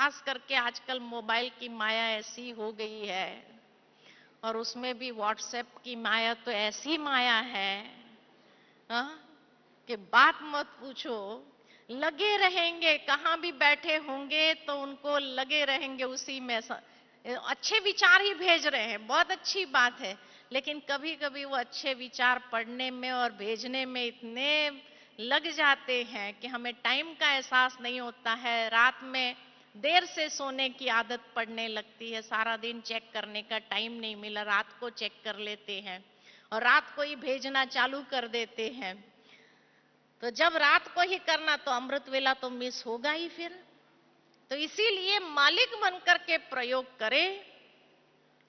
खास करके आजकल मोबाइल की माया ऐसी हो गई है, और उसमें भी व्हाट्सएप की माया तो ऐसी माया है कि बात मत पूछो। लगे रहेंगे, कहाँ भी बैठे होंगे तो उनको लगे रहेंगे उसी में। अच्छे विचार ही भेज रहे हैं, बहुत अच्छी बात है, लेकिन कभी कभी वो अच्छे विचार पढ़ने में और भेजने में इतने लग जाते हैं कि हमें टाइम का एहसास नहीं होता है। रात में देर से सोने की आदत पड़ने लगती है, सारा दिन चेक करने का टाइम नहीं मिला, रात को चेक कर लेते हैं और रात को ही भेजना चालू कर देते हैं। तो जब रात को ही करना तो अमृत वेला तो मिस होगा ही फिर। तो इसीलिए मालिक बनकर के प्रयोग करें,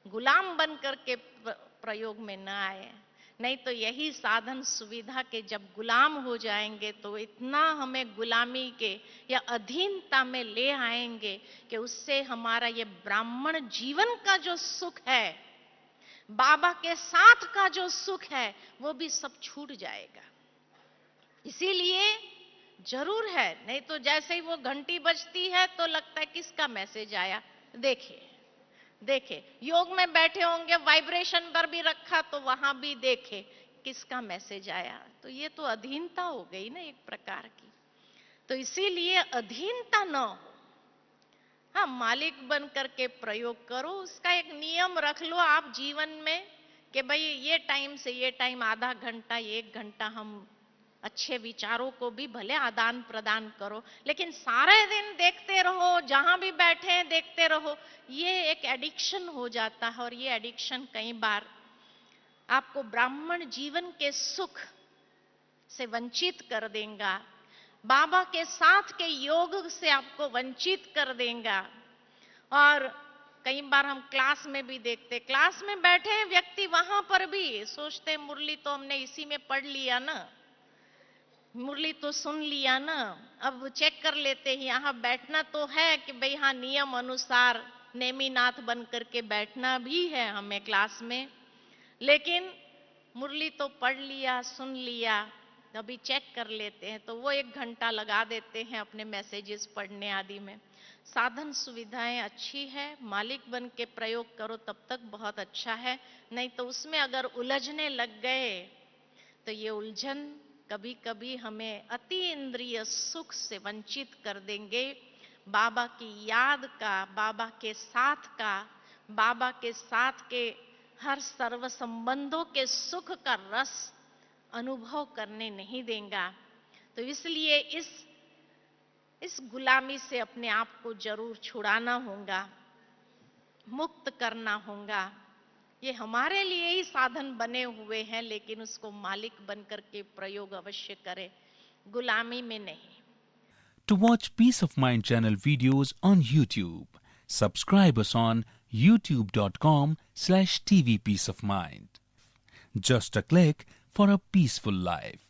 गुलाम बनकर के प्रयोग में न आए। नहीं तो यही साधन सुविधा के जब गुलाम हो जाएंगे तो इतना हमें गुलामी के या अधीनता में ले आएंगे कि उससे हमारा ये ब्राह्मण जीवन का जो सुख है, बाबा के साथ का जो सुख है, वो भी सब छूट जाएगा। इसीलिए जरूर है, नहीं तो जैसे ही वो घंटी बजती है तो लगता है किसका मैसेज आया। देखे योग में बैठे होंगे, वाइब्रेशन पर भी रखा तो वहां भी देखे किसका मैसेज आया। तो ये तो अधीनता हो गई ना एक प्रकार की। तो इसीलिए अधीनता न हो, हाँ मालिक बन करके प्रयोग करो। उसका एक नियम रख लो आप जीवन में कि भाई ये टाइम से ये टाइम आधा घंटा 1 घंटा हम अच्छे विचारों को भी भले आदान प्रदान करो, लेकिन सारे दिन देखते रहो, जहां भी बैठे हैं देखते रहो, ये एक एडिक्शन हो जाता है। और ये एडिक्शन कई बार आपको ब्राह्मण जीवन के सुख से वंचित कर देगा, बाबा के साथ के योग से आपको वंचित कर देगा। और कई बार हम क्लास में भी देखते, क्लास में बैठे हैं व्यक्ति, वहां पर भी सोचते मुरली तो हमने इसी में पढ़ लिया ना, मुरली तो सुन लिया ना, अब चेक कर लेते हैं। यहाँ बैठना तो है कि भाई हाँ नियम अनुसार नेमीनाथ बन करके बैठना भी है हमें क्लास में, लेकिन मुरली तो पढ़ लिया, सुन लिया, अभी चेक कर लेते हैं। तो वो 1 घंटा लगा देते हैं अपने मैसेजेस पढ़ने आदि में। साधन सुविधाएं अच्छी है, मालिक बन के प्रयोग करो तब तक बहुत अच्छा है, नहीं तो उसमें अगर उलझने लग गए तो ये उलझन कभी कभी हमें अति इंद्रिय सुख से वंचित कर देंगे। बाबा की याद का, बाबा के साथ का, बाबा के साथ के हर सर्व संबंधों के सुख का रस अनुभव करने नहीं देगा। तो इसलिए इस गुलामी से अपने आप को जरूर छुड़ाना होगा, मुक्त करना होगा। ये हमारे लिए ही साधन बने हुए हैं, लेकिन उसको मालिक बनकर के प्रयोग अवश्य करें, गुलामी में नहीं। To watch Peace of Mind channel videos on YouTube, subscribe us on youtube.com/tvpeaceofmind. Just a click for a peaceful life.